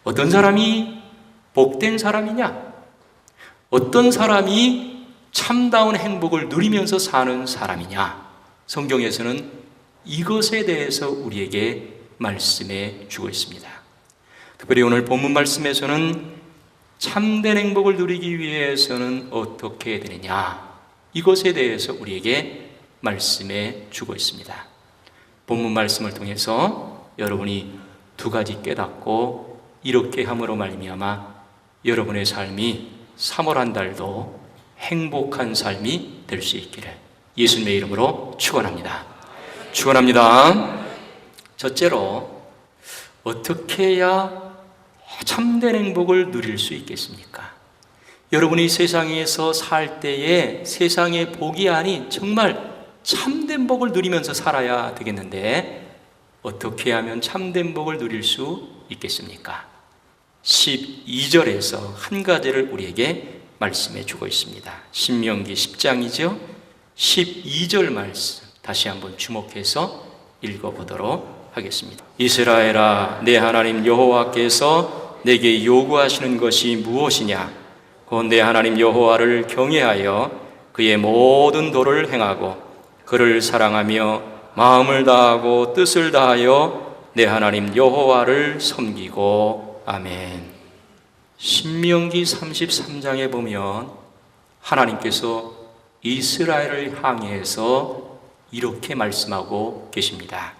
어떤 사람이 복된 사람이냐? 어떤 사람이 참다운 행복을 누리면서 사는 사람이냐? 성경에서는 이것에 대해서 우리에게 말씀해 주고 있습니다. 특별히 오늘 본문 말씀에서는 참된 행복을 누리기 위해서는 어떻게 해야 되느냐? 이것에 대해서 우리에게 말씀해 주고 있습니다. 본문 말씀을 통해서 여러분이 두 가지 깨닫고 이렇게 함으로 말미암아 여러분의 삶이 3월 한 달도 행복한 삶이 될 수 있기를 예수님의 이름으로 축원합니다. 축원합니다. 첫째로, 어떻게 해야 참된 행복을 누릴 수 있겠습니까? 여러분이 세상에서 살 때에 세상의 복이 아닌 정말 참된 복을 누리면서 살아야 되겠는데 어떻게 하면 참된 복을 누릴 수 있겠습니까? 12절에서 한 가지를 우리에게 말씀해 주고 있습니다. 신명기 10장이죠. 12절 말씀 다시 한번 주목해서 읽어보도록 하겠습니다. 이스라엘아, 내 하나님 여호와께서 내게 요구하시는 것이 무엇이냐? 곧 내 하나님 여호와를 경외하여 그의 모든 도를 행하고 그를 사랑하며 마음을 다하고 뜻을 다하여 내 하나님 여호와를 섬기고. 아멘. 신명기 33장에 보면 하나님께서 이스라엘을 향해서 이렇게 말씀하고 계십니다.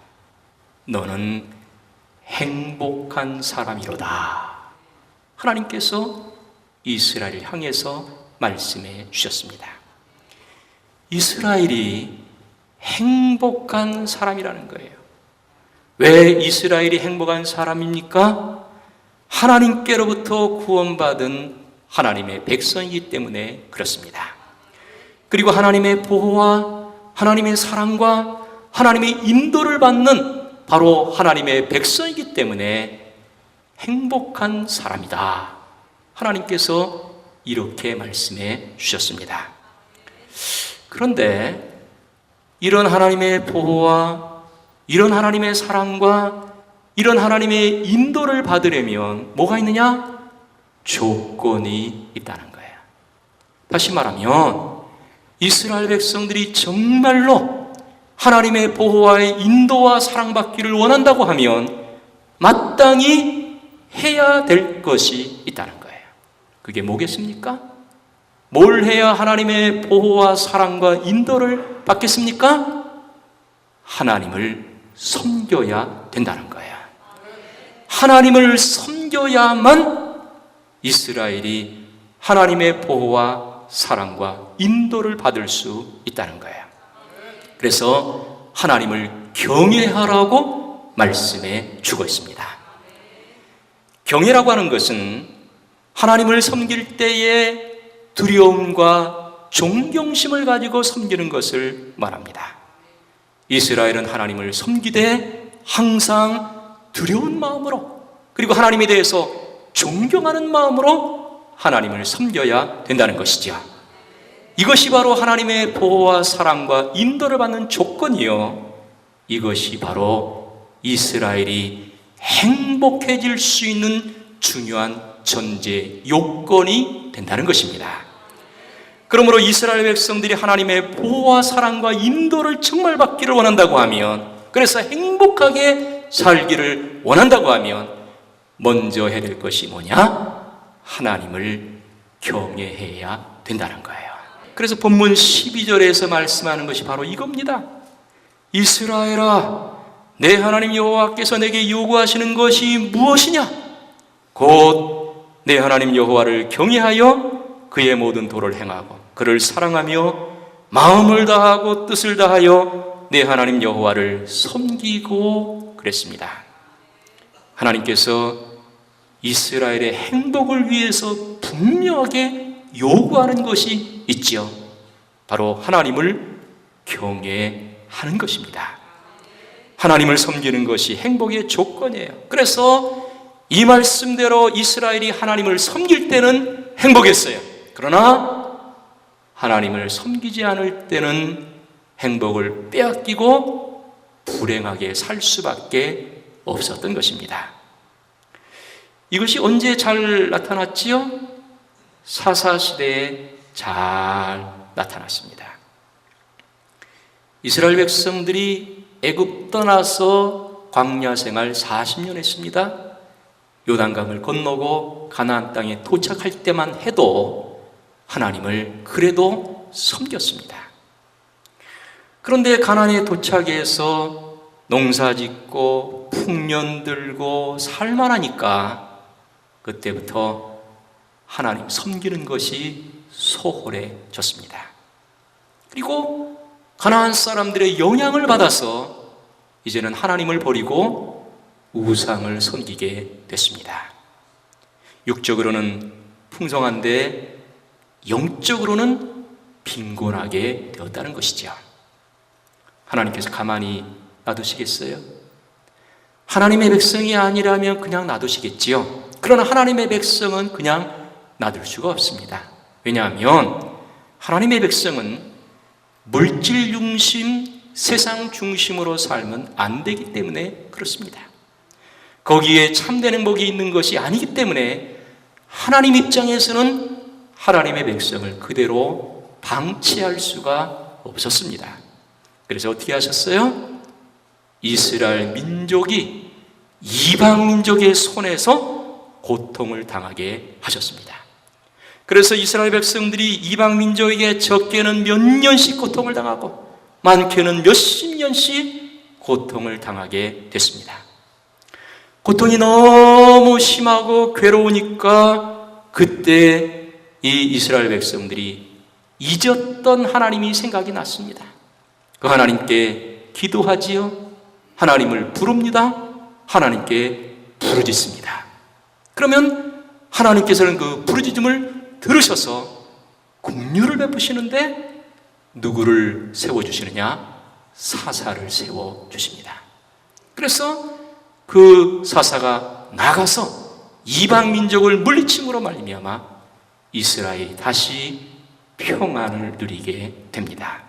너는 행복한 사람이로다. 하나님께서 이스라엘을 향해서 말씀해 주셨습니다. 이스라엘이 행복한 사람이라는 거예요. 왜 이스라엘이 행복한 사람입니까? 하나님께로부터 구원받은 하나님의 백성이기 때문에 그렇습니다. 그리고 하나님의 보호와 하나님의 사랑과 하나님의 인도를 받는 바로 하나님의 백성이기 때문에 행복한 사람이다. 하나님께서 이렇게 말씀해 주셨습니다. 그런데 이런 하나님의 보호와 이런 하나님의 사랑과 이런 하나님의 인도를 받으려면 뭐가 있느냐? 조건이 있다는 거예요. 다시 말하면 이스라엘 백성들이 정말로 하나님의 보호와 인도와 사랑받기를 원한다고 하면 마땅히 해야 될 것이 있다는 거예요. 그게 뭐겠습니까? 뭘 해야 하나님의 보호와 사랑과 인도를 받겠습니까? 하나님을 섬겨야 된다는 거예요. 하나님을 섬겨야만 이스라엘이 하나님의 보호와 사랑과 인도를 받을 수 있다는 거예요. 그래서 하나님을 경외하라고 말씀해 주고 있습니다. 경외라고 하는 것은 하나님을 섬길 때에 두려움과 존경심을 가지고 섬기는 것을 말합니다. 이스라엘은 하나님을 섬기되 항상 두려운 마음으로 그리고 하나님에 대해서 존경하는 마음으로 하나님을 섬겨야 된다는 것이죠. 이것이 바로 하나님의 보호와 사랑과 인도를 받는 조건이요, 이것이 바로 이스라엘이 행복해질 수 있는 중요한 전제 요건이 된다는 것입니다. 그러므로 이스라엘 백성들이 하나님의 보호와 사랑과 인도를 정말 받기를 원한다고 하면, 그래서 행복하게 살기를 원한다고 하면 먼저 해야 될 것이 뭐냐? 하나님을 경외해야 된다는 거예요. 그래서 본문 12절에서 말씀하는 것이 바로 이겁니다. 이스라엘아, 내 하나님 여호와께서 내게 요구하시는 것이 무엇이냐? 곧 내 하나님 여호와를 경외하여 그의 모든 도를 행하고 그를 사랑하며 마음을 다하고 뜻을 다하여 내 하나님 여호와를 섬기고 그랬습니다. 하나님께서 이스라엘의 행복을 위해서 분명하게 요구하는 것이 있지요. 바로 하나님을 경외하는 것입니다. 하나님을 섬기는 것이 행복의 조건이에요. 그래서 이 말씀대로 이스라엘이 하나님을 섬길 때는 행복했어요. 그러나 하나님을 섬기지 않을 때는 행복을 빼앗기고 불행하게 살 수밖에 없었던 것입니다. 이것이 언제 잘 나타났지요? 사사시대에 잘 나타났습니다. 이스라엘 백성들이 애굽 떠나서 광야 생활 40년 했습니다. 요단강을 건너고 가나안 땅에 도착할 때만 해도 하나님을 그래도 섬겼습니다. 그런데 가나안에 도착해서 농사 짓고 풍년 들고 살만하니까 그때부터 하나님 섬기는 것이 소홀해졌습니다. 그리고 가나안 사람들의 영향을 받아서 이제는 하나님을 버리고 우상을 섬기게 됐습니다. 육적으로는 풍성한데 영적으로는 빈곤하게 되었다는 것이죠. 하나님께서 가만히 놔두시겠어요? 하나님의 백성이 아니라면 그냥 놔두시겠지요. 그러나 하나님의 백성은 그냥 놔둘 수가 없습니다. 왜냐하면 하나님의 백성은 물질 중심, 세상 중심으로 살면 안 되기 때문에 그렇습니다. 거기에 참된 행복이 있는 것이 아니기 때문에 하나님 입장에서는 하나님의 백성을 그대로 방치할 수가 없었습니다. 그래서 어떻게 하셨어요? 이스라엘 민족이 이방 민족의 손에서 고통을 당하게 하셨습니다. 그래서 이스라엘 백성들이 이방 민족에게 적게는 몇 년씩 고통을 당하고 많게는 몇십 년씩 고통을 당하게 됐습니다. 고통이 너무 심하고 괴로우니까 그때 이 이스라엘 백성들이 잊었던 하나님이 생각이 났습니다. 그 하나님께 기도하지요. 하나님을 부릅니다. 하나님께 부르짖습니다. 그러면 하나님께서는 그 부르짖음을 들으셔서 긍휼을 베푸시는데 누구를 세워주시느냐? 사사를 세워주십니다. 그래서 그 사사가 나가서 이방 민족을 물리침으로 말미암아 이스라엘이 다시 평안을 누리게 됩니다.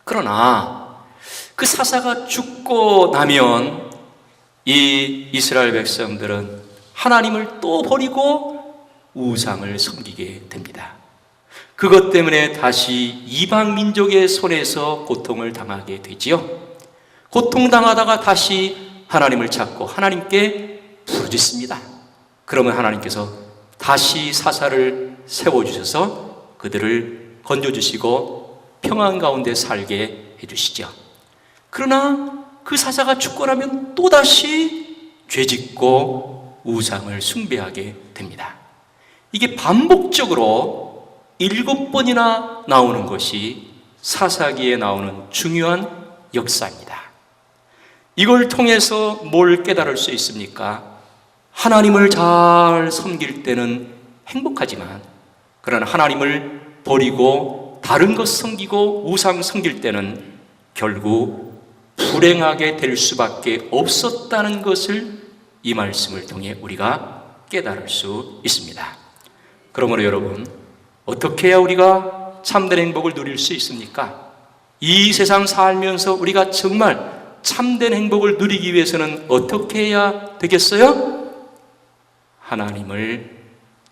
그러나 그 사사가 죽고 나면 이 이스라엘 백성들은 하나님을 또 버리고 우상을 섬기게 됩니다. 그것 때문에 다시 이방 민족의 손에서 고통을 당하게 되지요. 고통당하다가 다시 하나님을 찾고 하나님께 부르짖습니다. 그러면 하나님께서 다시 사사를 세워주셔서 그들을 건져주시고 평안 가운데 살게 해주시죠. 그러나 그 사사가 죽고 나면 또다시 죄짓고 우상을 숭배하게 됩니다. 이게 반복적으로 7번이나 나오는 것이 사사기에 나오는 중요한 역사입니다. 이걸 통해서 뭘 깨달을 수 있습니까? 하나님을 잘 섬길 때는 행복하지만 그러나 하나님을 버리고 다른 것 섬기고 우상 섬길 때는 결국 불행하게 될 수밖에 없었다는 것을 이 말씀을 통해 우리가 깨달을 수 있습니다. 그러므로 여러분, 어떻게 해야 우리가 참된 행복을 누릴 수 있습니까? 이 세상 살면서 우리가 정말 참된 행복을 누리기 위해서는 어떻게 해야 되겠어요? 하나님을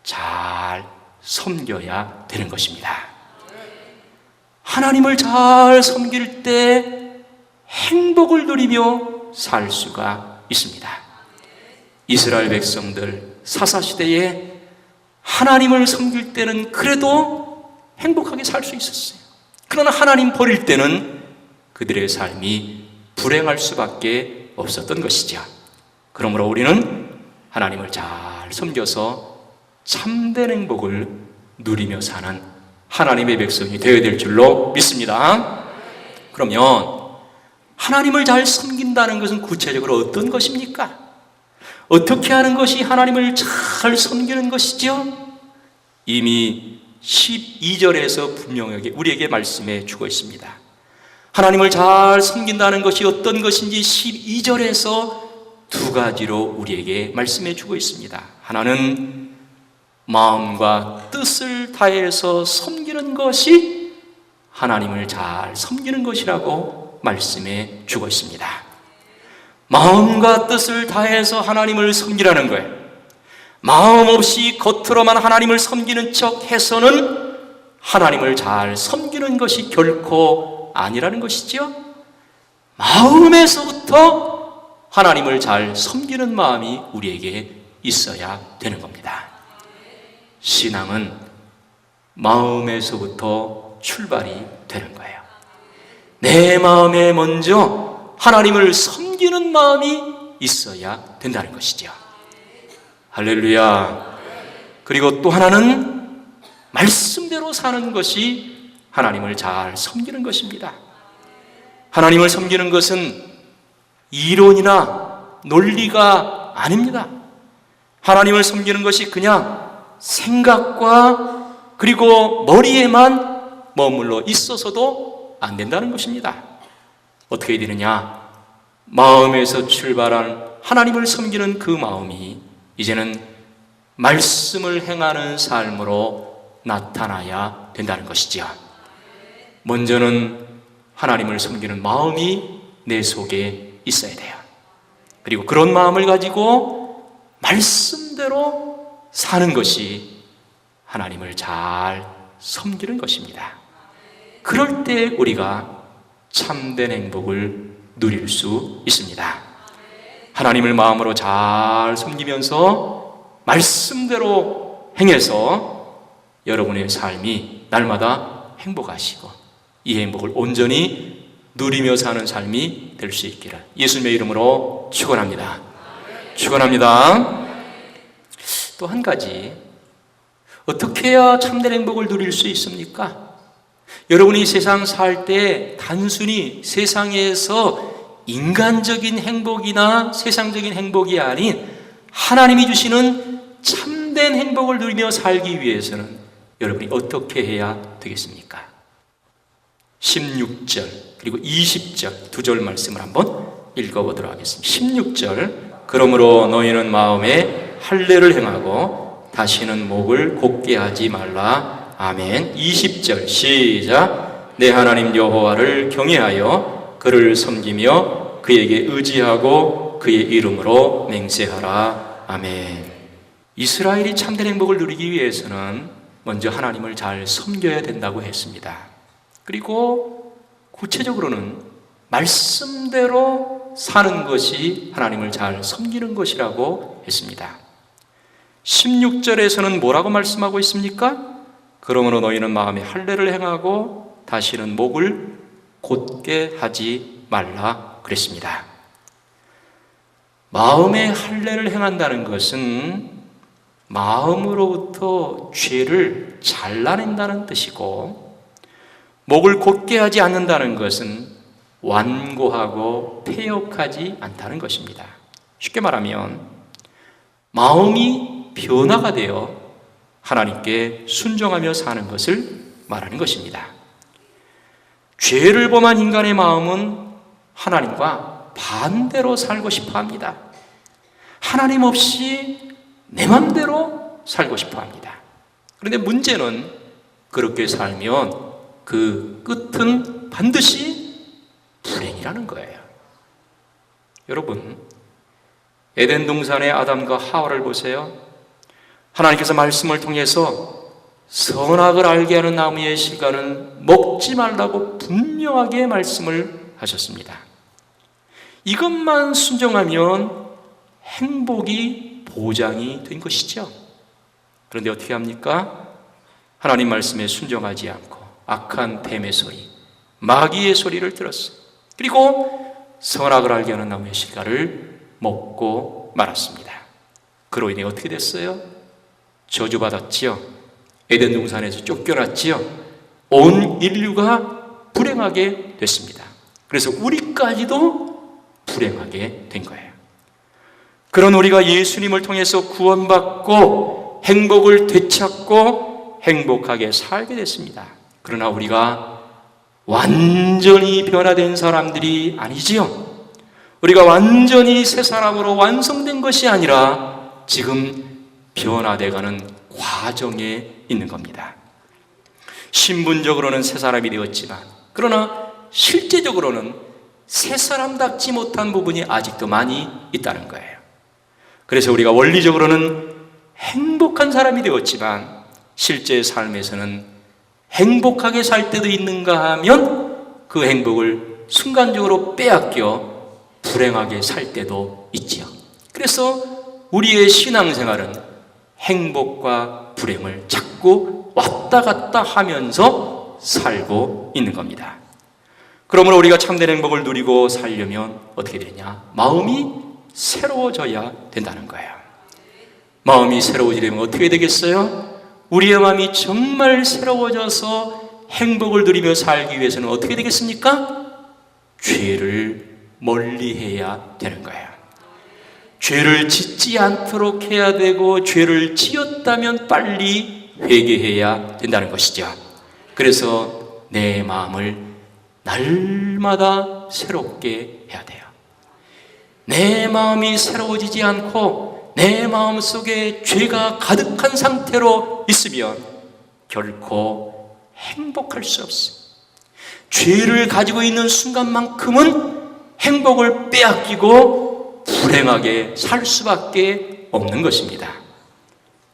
잘 섬겨야 되는 것입니다. 하나님을 잘 섬길 때 행복을 누리며 살 수가 있습니다. 이스라엘 백성들 사사시대에 하나님을 섬길 때는 그래도 행복하게 살 수 있었어요. 그러나 하나님 버릴 때는 그들의 삶이 불행할 수밖에 없었던 것이죠. 그러므로 우리는 하나님을 잘 섬겨서 참된 행복을 누리며 사는 하나님의 백성이 되어야 될 줄로 믿습니다. 그러면 하나님을 잘 섬긴다는 것은 구체적으로 어떤 것입니까? 어떻게 하는 것이 하나님을 잘 섬기는 것이죠? 이미 12절에서 분명하게 우리에게 말씀해 주고 있습니다. 하나님을 잘 섬긴다는 것이 어떤 것인지 12절에서 두 가지로 우리에게 말씀해 주고 있습니다. 하나는 마음과 뜻을 다해서 섬기는 것이 하나님을 잘 섬기는 것이라고 말씀해 주고 있습니다. 마음과 뜻을 다해서 하나님을 섬기라는 거예요. 마음 없이 겉으로만 하나님을 섬기는 척 해서는 하나님을 잘 섬기는 것이 결코 아니라는 것이지요. 마음에서부터 하나님을 잘 섬기는 마음이 우리에게 있어야 되는 겁니다. 신앙은 마음에서부터 출발이 되는 거예요. 내 마음에 먼저 하나님을 섬기는 마음이 있어야 된다는 것이죠. 할렐루야. 그리고 또 하나는 말씀대로 사는 것이 하나님을 잘 섬기는 것입니다. 하나님을 섬기는 것은 이론이나 논리가 아닙니다. 하나님을 섬기는 것이 그냥 생각과 그리고 머리에만 머물러 있어서도 안 된다는 것입니다. 어떻게 되느냐? 마음에서 출발한 하나님을 섬기는 그 마음이 이제는 말씀을 행하는 삶으로 나타나야 된다는 것이죠. 먼저는 하나님을 섬기는 마음이 내 속에 있어야 돼요. 그리고 그런 마음을 가지고 말씀대로 사는 것이 하나님을 잘 섬기는 것입니다. 그럴 때 우리가 참된 행복을 누릴 수 있습니다. 하나님을 마음으로 잘 섬기면서 말씀대로 행해서 여러분의 삶이 날마다 행복하시고 이 행복을 온전히 누리며 사는 삶이 될 수 있기를 예수님의 이름으로 축원합니다. 축원합니다. 또 한 가지, 어떻게 해야 참된 행복을 누릴 수 있습니까? 여러분이 세상 살 때 단순히 세상에서 인간적인 행복이나 세상적인 행복이 아닌 하나님이 주시는 참된 행복을 누리며 살기 위해서는 여러분이 어떻게 해야 되겠습니까? 16절 그리고 20절 두 절 말씀을 한번 읽어보도록 하겠습니다. 16절, 그러므로 너희는 마음에 할례를 행하고 다시는 목을 곧게 하지 말라. 아멘. 20절 시작. 내 하나님 여호와를 경외하여 그를 섬기며 그에게 의지하고 그의 이름으로 맹세하라. 아멘. 이스라엘이 참된 행복을 누리기 위해서는 먼저 하나님을 잘 섬겨야 된다고 했습니다. 그리고 구체적으로는 말씀대로 사는 것이 하나님을 잘 섬기는 것이라고 했습니다. 16절에서는 뭐라고 말씀하고 있습니까? 그러므로 너희는 마음에 할례를 행하고 다시는 목을 곧게 하지 말라 그랬습니다. 마음에 할례를 행한다는 것은 마음으로부터 죄를 잘라낸다는 뜻이고, 목을 곧게 하지 않는다는 것은 완고하고 폐역하지 않다는 것입니다. 쉽게 말하면 마음이 변화가 되어 하나님께 순종하며 사는 것을 말하는 것입니다. 죄를 범한 인간의 마음은 하나님과 반대로 살고 싶어 합니다. 하나님 없이 내 맘대로 살고 싶어 합니다. 그런데 문제는 그렇게 살면 그 끝은 반드시 불행이라는 거예요. 여러분, 에덴 동산의 아담과 하와를 보세요. 하나님께서 말씀을 통해서 선악을 알게 하는 나무의 실과는 먹지 말라고 분명하게 말씀을 하셨습니다. 이것만 순종하면 행복이 보장이 된 것이죠. 그런데 어떻게 합니까? 하나님 말씀에 순종하지 않고 악한 뱀의 소리, 마귀의 소리를 들었어요. 그리고 선악을 알게 하는 나무의 실과를 먹고 말았습니다. 그로 인해 어떻게 됐어요? 저주받았지요. 에덴 동산에서 쫓겨났지요. 온 인류가 불행하게 됐습니다. 그래서 우리까지도 불행하게 된 거예요. 그런 우리가 예수님을 통해서 구원받고 행복을 되찾고 행복하게 살게 됐습니다. 그러나 우리가 완전히 변화된 사람들이 아니지요. 우리가 완전히 새 사람으로 완성된 것이 아니라 지금 변화되어가는 과정에 있는 겁니다. 신분적으로는 새 사람이 되었지만 그러나 실제적으로는 새 사람답지 못한 부분이 아직도 많이 있다는 거예요. 그래서 우리가 원리적으로는 행복한 사람이 되었지만 실제 삶에서는 행복하게 살 때도 있는가 하면 그 행복을 순간적으로 빼앗겨 불행하게 살 때도 있지요. 그래서 우리의 신앙생활은 행복과 불행을 자꾸 왔다 갔다 하면서 살고 있는 겁니다. 그러므로 우리가 참된 행복을 누리고 살려면 어떻게 되냐? 마음이 새로워져야 된다는 거예요. 마음이 새로워지려면 어떻게 되겠어요? 우리의 마음이 정말 새로워져서 행복을 누리며 살기 위해서는 어떻게 되겠습니까? 죄를 멀리해야 되는 거예요. 죄를 짓지 않도록 해야 되고, 죄를 지었다면 빨리 회개해야 된다는 것이죠. 그래서 내 마음을 날마다 새롭게 해야 돼요. 내 마음이 새로워지지 않고 내 마음 속에 죄가 가득한 상태로 있으면 결코 행복할 수 없어요. 죄를 가지고 있는 순간만큼은 행복을 빼앗기고 불행하게 살 수밖에 없는 것입니다.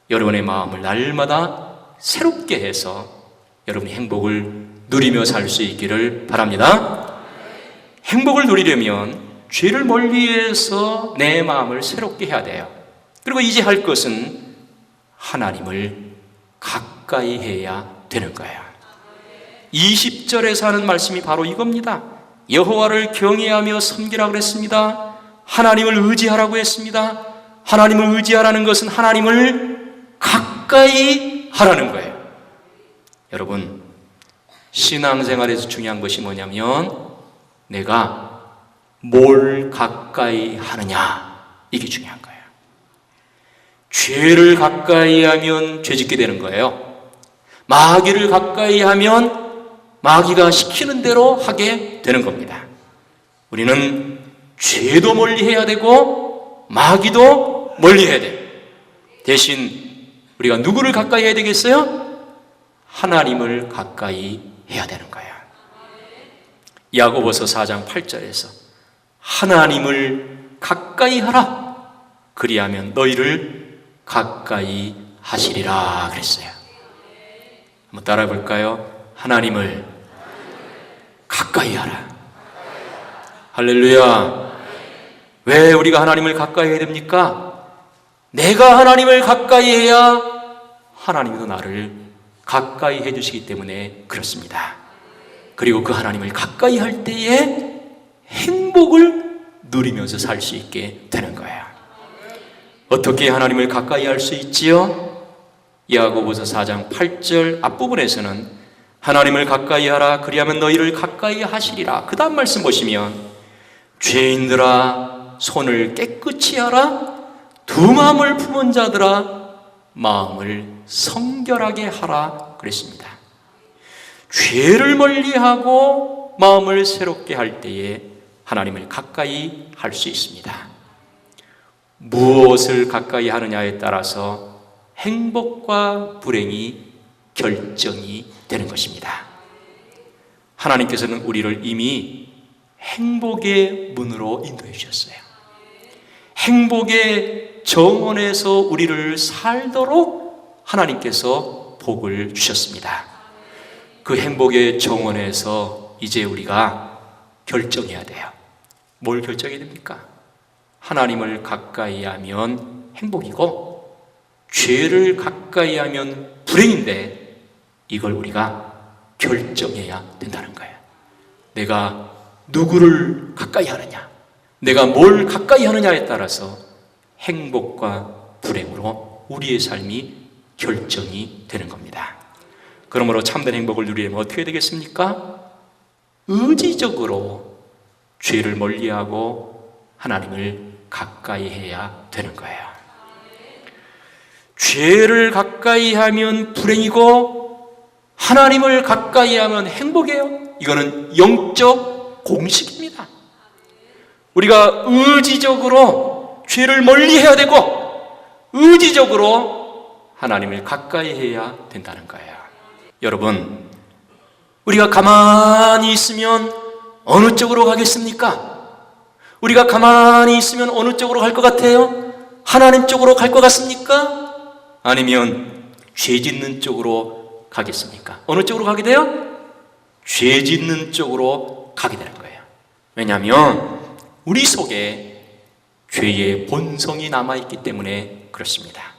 여러분의 마음을 날마다 새롭게 해서 여러분이 행복을 누리며 살 수 있기를 바랍니다. 행복을 누리려면 죄를 멀리해서 내 마음을 새롭게 해야 돼요. 그리고 이제 할 것은 하나님을 가까이 해야 되는 거예요. 20절에서 하는 말씀이 바로 이겁니다. 여호와를 경외하며 섬기라고 그랬습니다. 하나님을 의지하라고 했습니다. 하나님을 의지하라는 것은 하나님을 가까이 하라는 거예요. 여러분, 신앙생활에서 중요한 것이 뭐냐면 내가 뭘 가까이 하느냐, 이게 중요한 거예요. 죄를 가까이 하면 죄짓게 되는 거예요. 마귀를 가까이 하면 마귀가 시키는 대로 하게 되는 겁니다. 우리는 죄도 멀리해야 되고 마귀도 멀리해야 돼요. 대신 우리가 누구를 가까이 해야 되겠어요? 하나님을 가까이 해야 되는 거예요. 야고보서 4장 8절에서 하나님을 가까이 하라, 그리하면 너희를 가까이 하시리라 그랬어요. 한번 따라해 볼까요? 하나님을 가까이 하라. 할렐루야. 왜 우리가 하나님을 가까이 해야 됩니까? 내가 하나님을 가까이 해야 하나님도 나를 가까이 해주시기 때문에 그렇습니다. 그리고 그 하나님을 가까이 할 때에 행복을 누리면서 살 수 있게 되는 거예요. 어떻게 하나님을 가까이 할 수 있지요? 야고보서 4장 8절 앞부분에서는 하나님을 가까이 하라, 그리하면 너희를 가까이 하시리라. 그 다음 말씀 보시면 죄인들아 손을 깨끗이 하라, 두 마음을 품은 자들아 마음을 성결하게 하라 그랬습니다. 죄를 멀리하고 마음을 새롭게 할 때에 하나님을 가까이 할 수 있습니다. 무엇을 가까이 하느냐에 따라서 행복과 불행이 결정이 되는 것입니다. 하나님께서는 우리를 이미 행복의 문으로 인도해 주셨어요. 행복의 정원에서 우리를 살도록 하나님께서 복을 주셨습니다. 그 행복의 정원에서 이제 우리가 결정해야 돼요. 뭘 결정해야 됩니까? 하나님을 가까이 하면 행복이고 죄를 가까이 하면 불행인데, 이걸 우리가 결정해야 된다는 거예요. 내가 누구를 가까이 하느냐, 내가 뭘 가까이 하느냐에 따라서 행복과 불행으로 우리의 삶이 결정이 되는 겁니다. 그러므로 참된 행복을 누리려면 어떻게 되겠습니까? 의지적으로 죄를 멀리하고 하나님을 가까이 해야 되는 거예요. 죄를 가까이 하면 불행이고 하나님을 가까이 하면 행복이에요. 이거는 영적 공식입니다. 우리가 의지적으로 죄를 멀리해야 되고 의지적으로 하나님을 가까이 해야 된다는 거예요. 여러분, 우리가 가만히 있으면 어느 쪽으로 가겠습니까? 우리가 가만히 있으면 어느 쪽으로 갈 것 같아요? 하나님 쪽으로 갈 것 같습니까? 아니면 죄 짓는 쪽으로 가겠습니까? 어느 쪽으로 가게 돼요? 죄 짓는 쪽으로 가게 되는 거예요. 왜냐하면 우리 속에 죄의 본성이 남아있기 때문에 그렇습니다.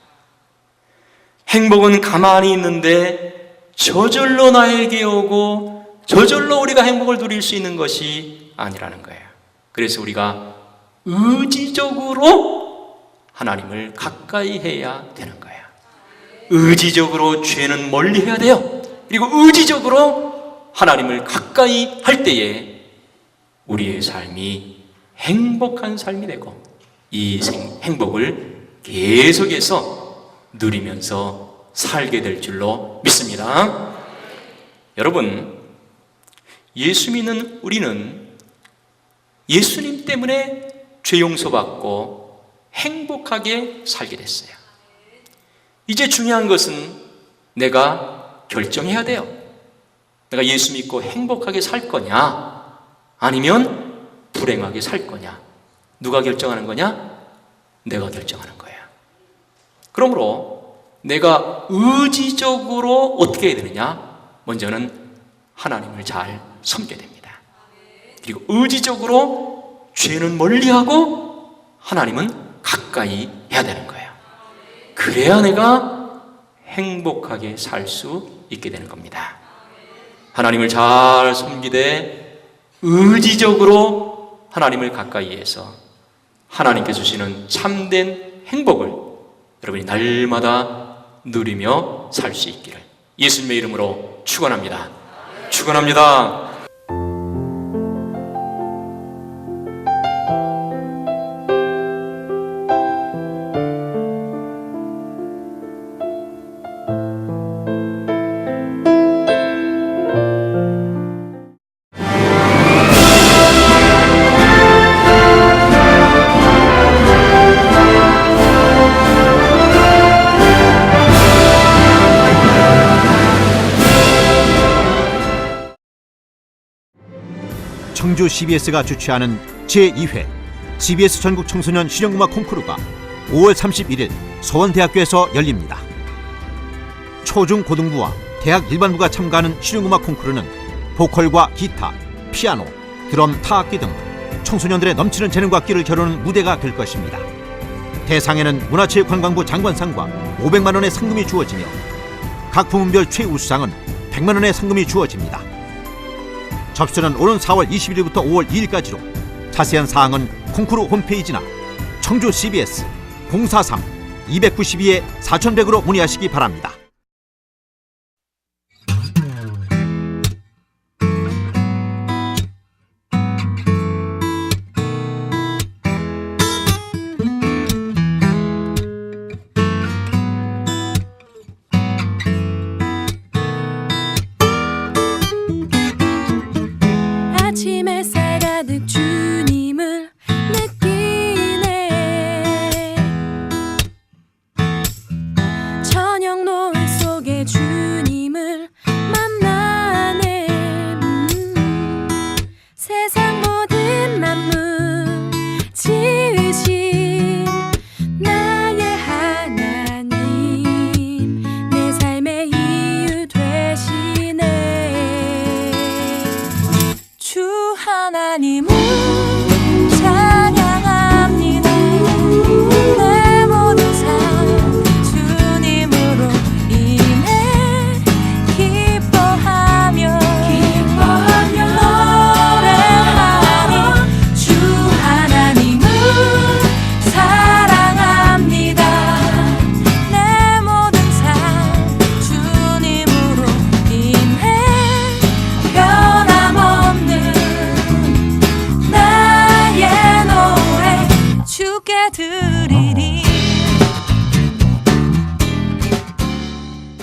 행복은 가만히 있는데 저절로 나에게 오고 저절로 우리가 행복을 누릴 수 있는 것이 아니라는 거예요. 그래서 우리가 의지적으로 하나님을 가까이 해야 되는 거예요. 의지적으로 죄는 멀리 해야 돼요. 그리고 의지적으로 하나님을 가까이 할 때에 우리의 삶이 행복한 삶이 되고 이 행복을 계속해서 누리면서 살게 될 줄로 믿습니다. 여러분, 예수 믿는 우리는 예수님 때문에 죄 용서받고 행복하게 살게 됐어요. 이제 중요한 것은 내가 결정해야 돼요. 내가 예수 믿고 행복하게 살 거냐, 아니면 불행하게 살 거냐. 누가 결정하는 거냐? 내가 결정하는 거예요. 그러므로 내가 의지적으로 어떻게 해야 되느냐? 먼저는 하나님을 잘 섬겨야 됩니다. 그리고 의지적으로 죄는 멀리하고 하나님은 가까이 해야 되는 거예요. 그래야 내가 행복하게 살 수 있게 되는 겁니다. 하나님을 잘 섬기되 의지적으로 하나님을 가까이 해서 하나님께서 주시는 참된 행복을 여러분이 날마다 누리며 살 수 있기를 예수님의 이름으로 축원합니다. 축원합니다. 청주 CBS가 주최하는 제2회 CBS 전국 청소년 실용음악 콩쿠르가 5월 31일 서원대학교에서 열립니다. 초중고등부와 대학 일반부가 참가하는 실용음악 콩쿠르는 보컬과 기타, 피아노, 드럼, 타악기 등 청소년들의 넘치는 재능과 끼를 겨루는 무대가 될 것입니다. 대상에는 문화체육관광부 장관상과 500만 원의 상금이 주어지며 각 부문별 최우수상은 100만 원의 상금이 주어집니다. 접수는 오는 4월 21일부터 5월 2일까지로 자세한 사항은 콩쿠르 홈페이지나 청주 CBS 043-292-4100으로 문의하시기 바랍니다.